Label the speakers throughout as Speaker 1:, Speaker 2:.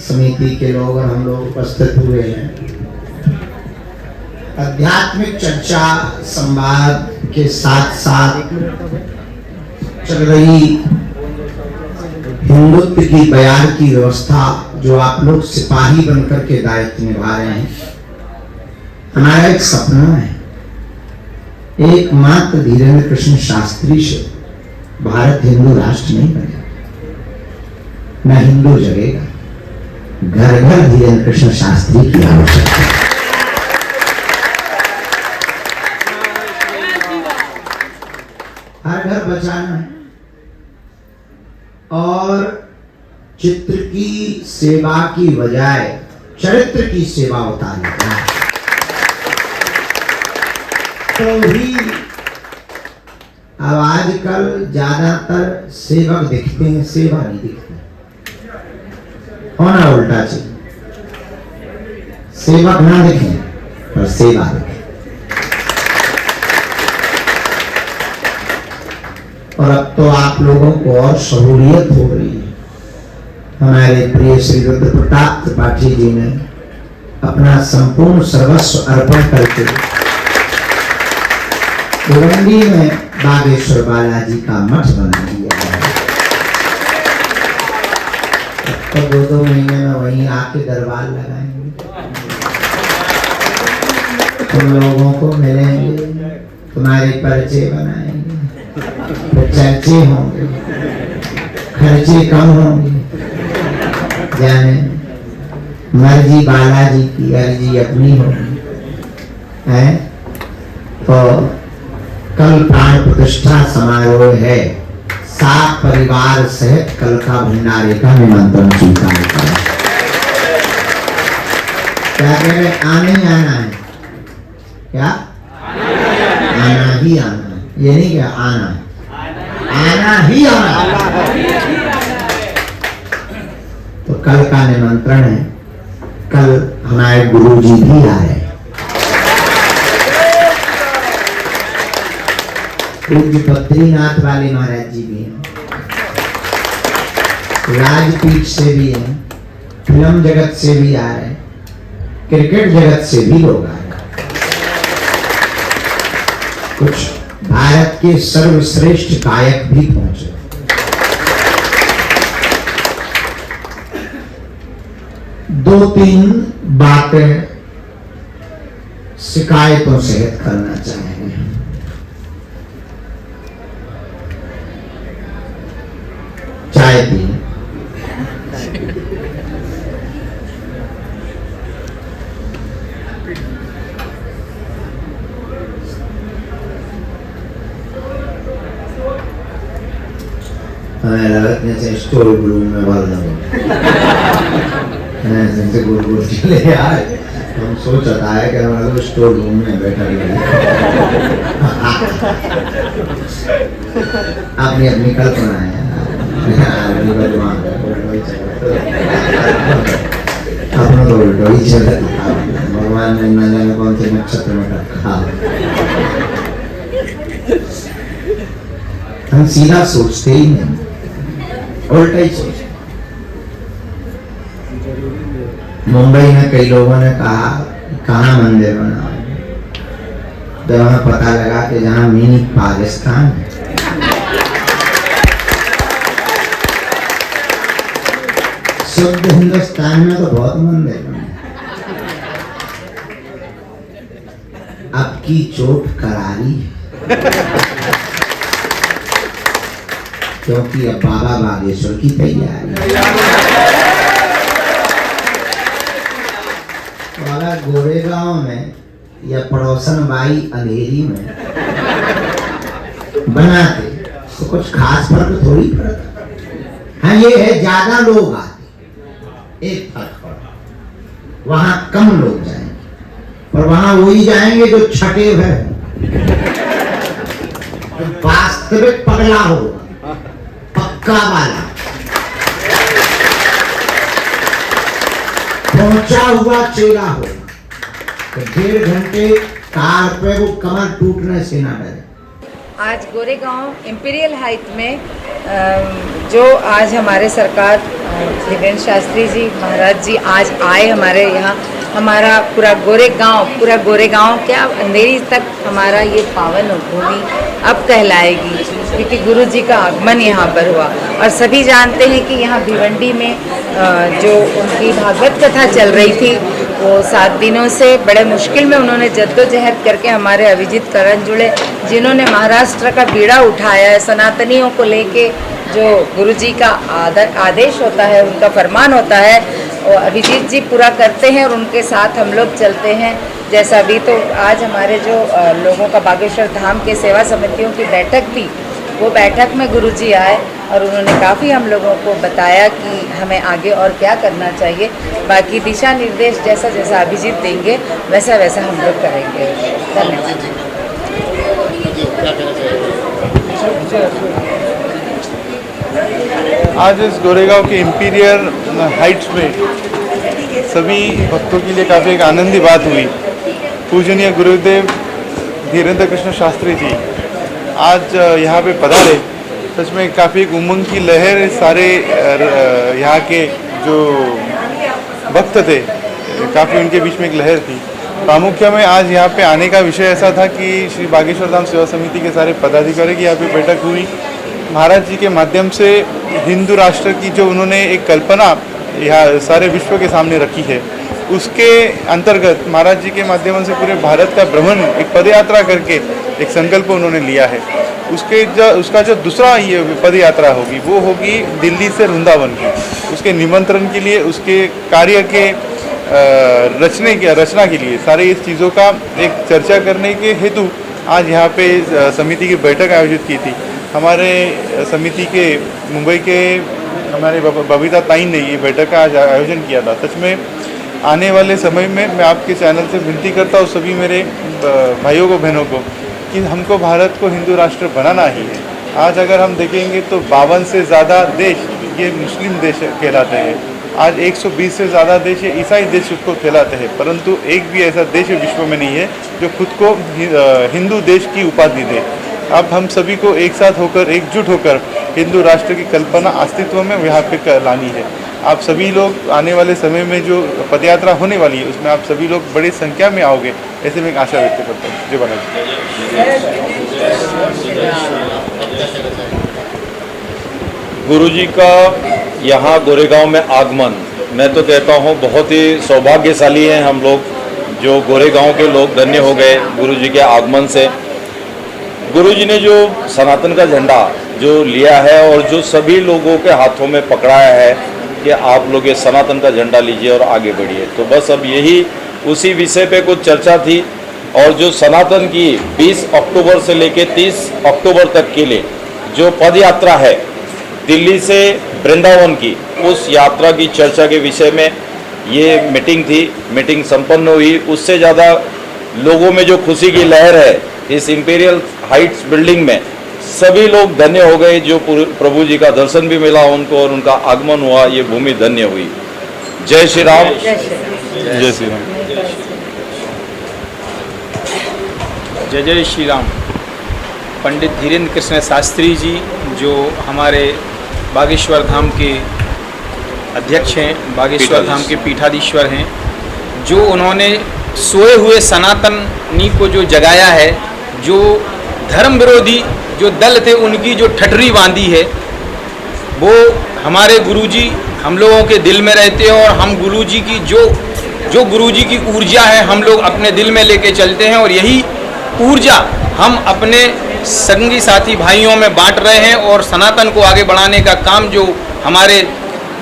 Speaker 1: समिति के लोग और हम लोग उपस्थित हुए हैं। आध्यात्मिक चर्चा संवाद के साथ साथ चल रही हिंदुत्व की बयार की व्यवस्था जो आप लोग सिपाही बनकर के दायित्व निभा रहे हैं, हमारा एक सपना है, एकमात्र धीरेन्द्र कृष्ण शास्त्री से भारत हिंदू राष्ट्र नहीं बनेगा, न हिंदू जगेगा। घर घर धीरेन्द्र कृष्ण शास्त्री की आवश्यकता है। हर घर बचाना है और चित्र की सेवा की बजाय चरित्र की सेवा उतारना है, तो भी अब आजकल ज्यादातर सेवक दिखते हैं, सेवा नहीं दिखती। होना उल्टा चाहिए, सेवक ना दिखे पर सेवा दिखे। और अब तो आप लोगों को और सहूलियत हो रही है। हमारे प्रिय श्री रुद्र प्रताप त्रिपाठी जी ने अपना संपूर्ण सर्वस्व अर्पण करके भिवंडी में बागेश्वर बालाजी का मठ बना दिया है। तो 2-2 महीने में वहीं आके दरबार लगाएंगे, तुम लोगों को मिलेंगे, तुम्हारे परिचय बनाएंगे, चर्चे होंगे, खर्चे कम होंगे। जाने मर्जी बालाजी की, अर्जी अपनी होगी है। तो कल प्राण प्रतिष्ठा समारोह है, सात परिवार सहित कल का भंडारे का निमंत्रण स्वीकार करें। क्या कह रहे? आना ही आना है। क्या आना ही आना है, ये नहीं क्या आना है, आना ही आना है। तो कल का निमंत्रण है। कल हमारे गुरु जी भी आ रहे हैं, पूज्य बद्रीनाथ वाले महाराज जी भी हैं, राजपीठ से भी हैं, फिल्म जगत से भी आ रहे हैं, क्रिकेट जगत से भी लोग आ रहे हैं। कुछ भारत के सर्वश्रेष्ठ गायक भी पहुंचे। दो तीन बातें शिकायतों सहित करना चाहेंगे। चाय पी हमें लगत में से स्टोर रूम में भर दो से गोल गोल चले आए। हम सोच रहा है कि हमारा तो स्टोर रूम में बैठा है। अपनी अपनी कल्पना है, अपना तो उल्टा ही चल रहा। भगवान ने न जाने कौन से नक्षत्र में रखा। हम सीधा सोचते ही नहीं, उल्टा ही सोचते। मुंबई में कई लोगों ने कहा कहाँ मंदिर बना, जब हमें पता लगा कि जहाँ मिनी पाकिस्तान है। शुद्ध हिंदुस्तान में तो बहुत मंदिर बने। अब की चोट करारी है, क्योंकि अब बाबा बागेश्वर की तैयारी है। गोरेगांव में या पड़ोसन बाई अंधेरी में बनाते तो कुछ खास फर्क थोड़ी पड़ता। हाँ ये है ज्यादा लोग आते, एक फर्क पड़ा, वहां कम लोग जाएंगे, और वहां वही जाएंगे जो छठे हुए, वास्तविक पगला होगा, पक्का वाला, पहुंचा हुआ चेला हो। तो 1.5 घंटे कार पे वो कमर टूटने से ना डरे।
Speaker 2: आज गोरेगांव इंपीरियल हाइट में जो आज हमारे सरकार धीरेन्द्र शास्त्री जी महाराज जी आज आए हमारे यहाँ, हमारा पूरा गोरेगांव क्या अंधेरी तक हमारा ये पावन भूमि अब कहलाएगी, क्योंकि गुरु जी का आगमन यहाँ पर हुआ। और सभी जानते हैं कि यहाँ भिवंडी में जो उनकी भागवत कथा चल रही थी, वो 7 दिनों से बड़े मुश्किल में उन्होंने जद्दोजहद करके हमारे अभिजीत करण जुड़े, जिन्होंने महाराष्ट्र का बीड़ा उठाया है सनातनियों को लेके। जो गुरुजी का आदेश होता है, उनका फरमान होता है, वो अभिजीत जी पूरा करते हैं और उनके साथ हम लोग चलते हैं। जैसा अभी तो आज हमारे जो लोगों का बागेश्वर धाम के सेवा समितियों की बैठक थी, वो बैठक में गुरुजी आए और उन्होंने काफ़ी हम लोगों को बताया कि हमें आगे और क्या करना चाहिए। बाकी दिशा निर्देश जैसा जैसा अभिजीत देंगे वैसा वैसा हम लोग करेंगे। धन्यवाद।
Speaker 3: आज इस गोरेगांव के इंपीरियल हाइट्स में सभी भक्तों के लिए काफ़ी एक आनंद की बात हुई। पूजनीय गुरुदेव धीरेन्द्र कृष्ण शास्त्री जी आज यहाँ पे पधारे। सच में काफ़ी एक उमंग की लहर सारे यहाँ के जो भक्त थे, काफ़ी उनके बीच में एक लहर थी। प्रामुख्य में आज यहाँ पे आने का विषय ऐसा था कि श्री बागेश्वर धाम सेवा समिति के सारे पदाधिकारी की यहाँ पे बैठक हुई। महाराज जी के माध्यम से हिंदू राष्ट्र की जो उन्होंने एक कल्पना यहाँ सारे विश्व के सामने रखी है, उसके अंतर्गत महाराज जी के माध्यम से पूरे भारत का भ्रमण एक पदयात्रा करके एक संकल्प उन्होंने लिया है। उसका जो दूसरा ये पदयात्रा होगी वो होगी दिल्ली से वृंदावन की। उसके निमंत्रण के लिए, उसके कार्य के रचना के लिए सारे इस चीज़ों का एक चर्चा करने के हेतु आज यहाँ पे समिति की बैठक आयोजित की थी। हमारे समिति के मुंबई के हमारे बबीता ताइन ने ये बैठक का आज आयोजन किया था। सच में आने वाले समय में मैं आपके चैनल से विनती करता हूँ सभी मेरे भाइयों को बहनों को कि हमको भारत को हिंदू राष्ट्र बनाना ही है। आज अगर हम देखेंगे तो 52 से ज़्यादा देश ये मुस्लिम देश कहलाते हैं। आज 120 से ज़्यादा देश ये ईसाई देश उसको कहलाते हैं, परंतु एक भी ऐसा देश विश्व में नहीं है जो खुद को हिंदू देश की उपाधि दे। अब हम सभी को एक साथ होकर, एकजुट होकर हिंदू राष्ट्र की कल्पना अस्तित्व में यहाँ पे लानी है। आप सभी लोग आने वाले समय में जो पदयात्रा होने वाली है उसमें आप सभी लोग बड़ी संख्या में आओगे, ऐसे में एक आशा व्यक्त करता हूँ। जय बालाजी।
Speaker 4: गुरु जी का यहाँ गोरेगांव में आगमन, मैं तो कहता हूँ बहुत ही सौभाग्यशाली हैं हम लोग, जो गोरेगांव के लोग धन्य हो गए गुरु जी के आगमन से। गुरु जी ने जो सनातन का झंडा जो लिया है और जो सभी लोगों के हाथों में पकड़ाया है कि आप लोग ये सनातन का झंडा लीजिए और आगे बढ़िए, तो बस अब यही उसी विषय पे कुछ चर्चा थी। और जो सनातन की 20 अक्टूबर से लेके 30 अक्टूबर तक के लिए जो पद यात्रा है दिल्ली से वृंदावन की, उस यात्रा की चर्चा के विषय में ये मीटिंग थी। मीटिंग संपन्न हुई। उससे ज़्यादा लोगों में जो खुशी की लहर है इस इंपीरियल हाइट्स बिल्डिंग में, सभी लोग धन्य हो गए। जो प्रभु जी का दर्शन भी मिला उनको और उनका आगमन हुआ, ये भूमि धन्य हुई। जय श्री राम।
Speaker 3: जय श्री राम।
Speaker 5: जय जय श्री राम। पंडित धीरेन्द्र कृष्ण शास्त्री जी जो हमारे बागेश्वर धाम के अध्यक्ष हैं, बागेश्वर धाम के पीठाधीश्वर हैं, जो उन्होंने सोए हुए सनातनी को जो जगाया है, जो धर्म विरोधी जो दल थे उनकी जो ठठरी बांधी है, वो हमारे गुरुजी हम लोगों के दिल में रहते हैं। और हम गुरुजी की जो गुरुजी की ऊर्जा है हम लोग अपने दिल में लेके चलते हैं, और यही ऊर्जा हम अपने संगी साथी भाइयों में बांट रहे हैं। और सनातन को आगे बढ़ाने का काम जो हमारे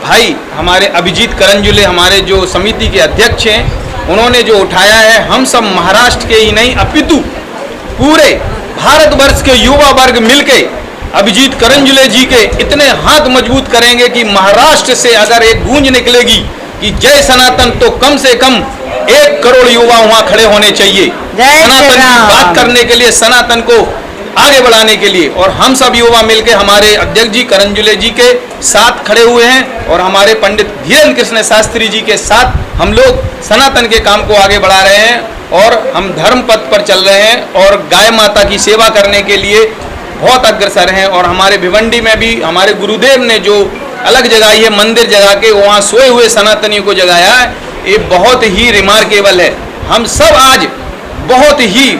Speaker 5: भाई, हमारे अभिजीत करंजुले, हमारे जो समिति के अध्यक्ष हैं, उन्होंने जो उठाया है, हम सब महाराष्ट्र के ही नहीं अपितु पूरे भारतवर्ष के युवा वर्ग मिलके अभिजीत करंजुले जी के इतने हाथ मजबूत करेंगे कि महाराष्ट्र से अगर एक गूंज निकलेगी कि जय सनातन, तो कम से कम 1 करोड़ युवा वहां खड़े होने चाहिए सनातन की बात करने के लिए, सनातन को आगे बढ़ाने के लिए। और हम सब युवा मिलके हमारे अध्यक्ष जी करंजुले जी के साथ खड़े हुए हैं और हमारे पंडित धीरेन्द्र कृष्ण शास्त्री जी के साथ हम लोग सनातन के काम को आगे बढ़ा रहे हैं। और हम धर्म पथ पर चल रहे हैं और गाय माता की सेवा करने के लिए बहुत अग्रसर हैं। और हमारे भिवंडी में भी हमारे गुरुदेव ने जो अलग जगाई है, मंदिर जगा के वहाँ सोए हुए सनातनियों को जगाया है, ये बहुत ही रिमार्केबल है। हम सब आज बहुत ही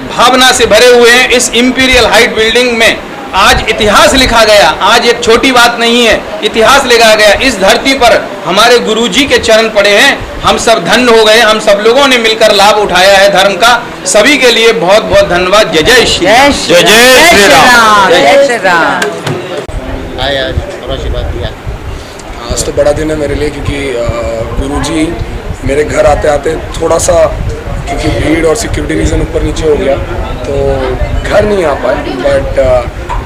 Speaker 5: भावना से भरे हुए हैं। इस इंपीरियल हाइट बिल्डिंग में आज इतिहास लिखा गया, आज एक छोटी बात नहीं है, इतिहास लिखा गया। इस धरती पर हमारे गुरुजी के चरण पड़े हैं, हम सब धन्य हो गए। हम सब लोगों ने मिलकर लाभ उठाया है धर्म का। सभी के लिए बहुत बहुत धन्यवाद। जय जय श्री राम।
Speaker 4: जय जय श्री राम।
Speaker 2: जय श्री राम।
Speaker 1: आए आज और आशीर्वाद दिया।
Speaker 6: आज तो बड़ा दिन है मेरे लिए, क्योंकि गुरुजी मेरे घर आते आते थोड़ा सा, क्योंकि भीड़ और सिक्योरिटी रीज़न ऊपर नीचे हो गया तो घर नहीं आ पाए, बट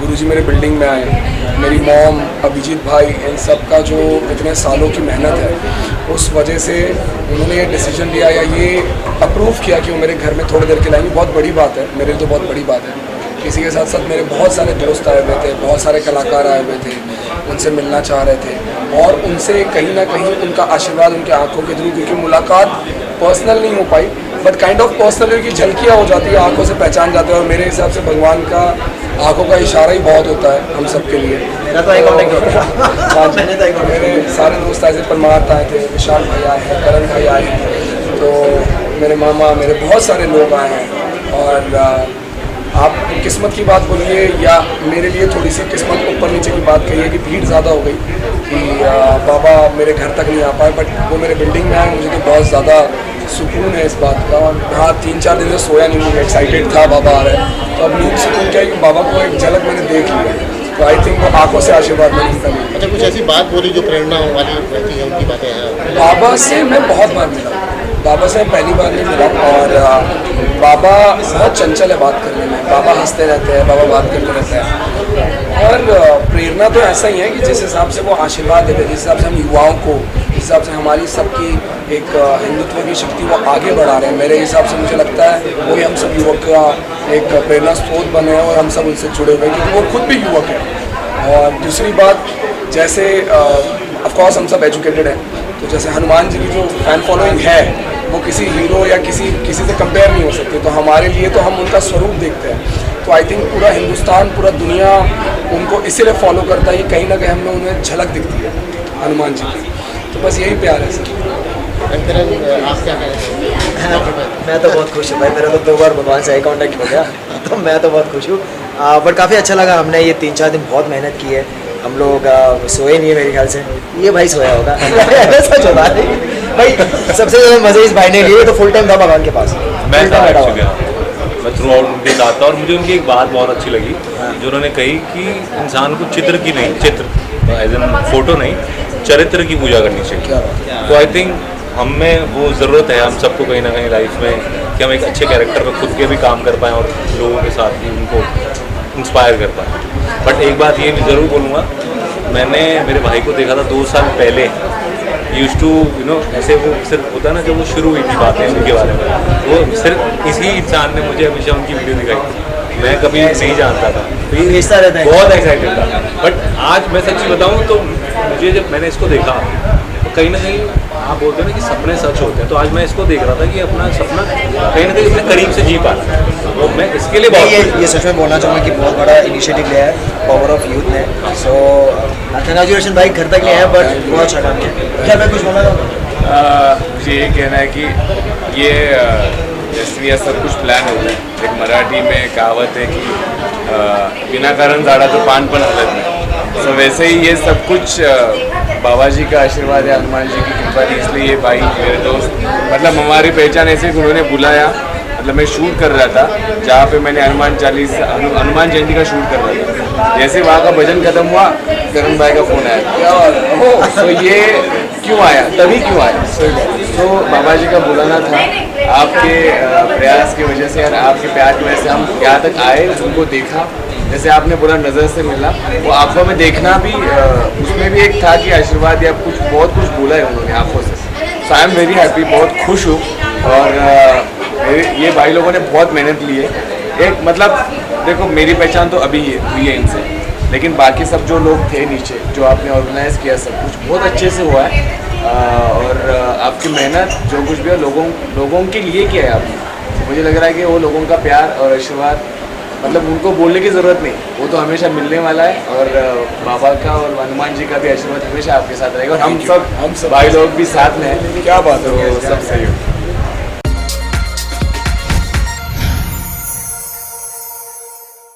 Speaker 6: गुरुजी मेरे बिल्डिंग में आए। मेरी मॉम, अभिजीत भाई, इन सब का जो इतने सालों की मेहनत है, उस वजह से उन्होंने ये डिसीजन लिया या ये अप्रूव किया कि वो मेरे घर में थोड़ी देर के लाएंगे। बहुत बड़ी बात है मेरे लिए, तो बहुत बड़ी बात है। इसी के साथ साथ मेरे बहुत सारे दोस्त आए हुए थे, बहुत सारे कलाकार आए हुए थे, उनसे मिलना चाह रहे थे और उनसे कहीं ना कहीं उनका आशीर्वाद उनके आंखों के थ्रू, क्योंकि मुलाकात पर्सनल नहीं हो पाई बट काइंड ऑफ पर्सनल की झलकियाँ हो जाती है, आंखों से पहचान जाते हैं। और मेरे हिसाब से भगवान का आंखों का इशारा ही बहुत होता है हम सब के लिए।
Speaker 7: मेरा तो मैंने तो
Speaker 6: मेरे सारे दोस्त ऐसे परमार्थ आए थे, विशाल भाई आए हैं, करण भाई आए हैं, तो मेरे मामा, मेरे बहुत सारे लोग आए हैं। और आप किस्मत की बात बोलिए या मेरे लिए थोड़ी सी किस्मत ऊपर नीचे की बात कही है कि भीड़ ज़्यादा हो गई कि बाबा मेरे घर तक नहीं आ पाए, बट वो मेरे बिल्डिंग में आए। मुझे तो बहुत ज़्यादा सुकून है इस बात का। और हाँ, 3-4 दिन से सोया नहीं, मुझे एक्साइटेड था बाबा आ रहे हैं, तो अब नींद सुकून क्या है कि बाबा को एक झलक मैंने देख ली, तो आई थिंक वो आंखों से आशीर्वाद मिलता है।
Speaker 1: अच्छा, कुछ ऐसी बात बोली जो प्रेरणा वाली रहती है, उनकी बातें हैं?
Speaker 6: बाबा से मैं बहुत बार मिला, बाबा से पहली बार नहीं मिला। और बाबा बहुत चंचल है बात करने में, बाबा हंसते रहते हैं, बाबा बात करते रहते हैं। और प्रेरणा तो ऐसा ही है कि जिस हिसाब से वो आशीर्वाद देते हैं, जिस हिसाब से हम युवाओं को, जिस हिसाब से हमारी सबकी एक हिंदुत्व की शक्ति वो आगे बढ़ा रहे हैं, मेरे हिसाब से मुझे लगता है वही हम सब युवक का एक प्रेरणा स्रोत बने हैं और हम सब उनसे जुड़े हुए हैं, क्योंकि वो खुद भी युवक है। और दूसरी बात, जैसे ऑफकोर्स हम सब एजुकेटेड हैं, तो जैसे हनुमान जी की जो फैन फॉलोइंग है वो किसी हीरो या किसी से कंपेयर नहीं हो सकती, तो हमारे लिए तो हम उनका स्वरूप देखते हैं। तो आई थिंक पूरा हिंदुस्तान, पूरा दुनिया उनको इसीलिए फॉलो करता है कि कहीं ना कहीं हमें उन्हें झलक दिखती है हनुमान जी की। तो बस यही प्यार है सर।
Speaker 1: आप क्या कहें?
Speaker 7: मैं तो बहुत खुश हूँ भाई, मेरा तो 2 बार भगवान से आई कांटेक्ट हो गया तो मैं तो बहुत खुश हूँ। बट काफ़ी अच्छा लगा, हमने ये 3-4 दिन बहुत मेहनत की है। हम लोग सोए नहीं है मेरे ख्याल से, ये भाई सोया होगा सच होता है भाई। सबसे ज़्यादा मज़े इस भाई ने लिए, तो फुल टाइम था भगवान के पास।
Speaker 4: मैं थ्रू आउट उनके साथ था और मुझे उनकी एक बात बहुत अच्छी लगी जो उन्होंने कही कि इंसान को चित्र की नहीं, चित्र एज एन फोटो नहीं, चरित्र की पूजा करनी चाहिए। तो आई थिंक हम में वो ज़रूरत है, हम सबको कहीं ना कहीं लाइफ में, कि हम एक अच्छे कैरेक्टर पर खुद के भी काम कर पाएँ और लोगों के साथ भी उनको इंस्पायर कर पाएँ। बट एक बात ये भी ज़रूर बोलूँगा, मैंने मेरे भाई को देखा था 2 साल पहले, यूज़ टू ऐसे वो सिर्फ होता है ना, जब वो शुरू हुई थी बातें उनके बारे में, वो सिर्फ इसी इंसान ने मुझे हमेशा उनकी वीडियो दिखाई, मैं कभी नहीं जानता था,
Speaker 7: तो ये रिश्ता रहता है,
Speaker 4: बहुत एक्साइटेड था। बट आज मैं सच्ची बताऊँ तो मुझे जब मैंने इसको देखा तो कहीं ना कहीं आप बोलते हैं ना कि सपने सच होते हैं, तो आज मैं इसको देख रहा था कि अपना सपना कहीं ना कहीं अपने करीब से जी पा रहा है, तो मैं इसके लिए बहुत
Speaker 7: ये सच में बोलना चाहूँगा कि बहुत बड़ा इनिशिएटिव लिया है पावर ऑफ यूथ ने। सो कंग्रेचुलेशन भाई, घर तक ले आए बट बहुत अच्छा काम किया। क्या मैं कुछ बोलना चाहूँगा?
Speaker 8: मुझे ये कहना है कि ये जैसे सब कुछ प्लान होता है। एक मराठी में कहावत है कि बिना कारण झाड़ा तो पान पण हलत नहीं। सो वैसे ही ये सब कुछ बाबा जी का आशीर्वाद है, हनुमान जी की कृपा थी, इसलिए ये भाई मेरे दोस्त, मतलब हमारी पहचान ऐसे कि उन्होंने बुलाया, मतलब मैं शूट कर रहा था जहाँ पे मैंने हनुमान जयंती का शूट कर रहा था, जैसे वहाँ का भजन खत्म हुआ, करण भाई का फ़ोन आया, तो ये क्यों आया, तभी क्यों आया, तो बाबा जी का बुलाना था। आपके प्रयास की वजह से और आपके प्यार की वजह से हम यहाँ तक आए, उनको देखा, जैसे आपने बोला नज़र से मिला, वो आंखों में देखना भी, उसमें भी एक था कि आशीर्वाद या कुछ बहुत कुछ बोला है उन्होंने आंखों से। सो आई एम वेरी हैप्पी, बहुत खुश हूँ। और ये भाई लोगों ने बहुत मेहनत ली है। एक मतलब देखो, मेरी पहचान तो अभी हुई है इनसे, लेकिन बाकी सब जो लोग थे नीचे, जो आपने ऑर्गेनाइज़ किया, सब कुछ बहुत अच्छे से हुआ है। और आपकी मेहनत जो कुछ भी है लोगों के लिए किया है आपने, मुझे लग रहा है कि वो लोगों का प्यार और आशीर्वाद
Speaker 6: मतलब उनको बोलने की ज़रूरत नहीं, वो तो हमेशा मिलने वाला है। और बाबा का और हनुमान जी का भी आशीर्वाद हमेशा आपके साथ रहेगा। और हम सब भाई लोग भी साथ में हैं। क्या बात है, सब सही हो।